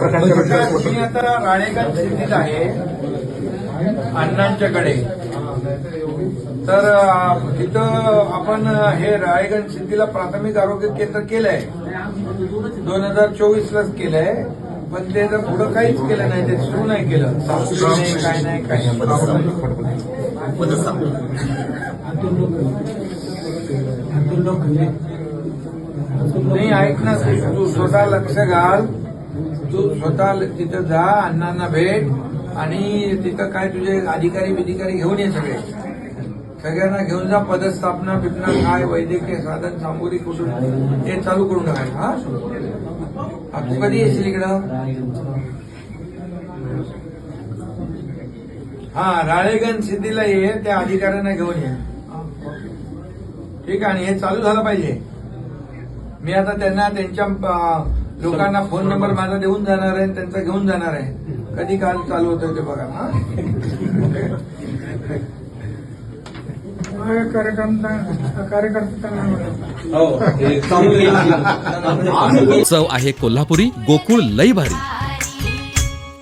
मी आता राळेगण सिटीत आहे अण्णांच्याकडे. तर तिथं आपण हे राळेगण सिटीला प्राथमिक आरोग्य केंद्र केलंय 2024लाच केलंय, पण ते जर पुढं काहीच केलं नाही, ते सुरू नाही केलं, काय नाही काय नाही. ऐक ना, तू स्वतः लक्ष घाल, तू स्वतः तिथं जा, अण्णांना भेट आणि तिथं काय तुझे अधिकारी विधिकारी घेऊन ये, सगळ्यांना घेऊन जा. पदस्थापना बिपना काय वैद्यकीय साधन सामुग्री कुठून हे चालू करून टाकायचं. हा, तू कधी येशील इकडं? हा, राळेगण सिद्धीला ये, त्या अधिकाऱ्यांना घेऊन ये. ठीक आहे, आणि हे चालू झालं पाहिजे. मी आता त्यांना त्यांच्या लोकांना फोन नंबर माझा देऊन जाणार आहे, त्यांचा घेऊन जाणार आहे. कधी काल चालू होतं ते बघा. चव आहे कोल्हापुरी, गोकुळ लई भारी.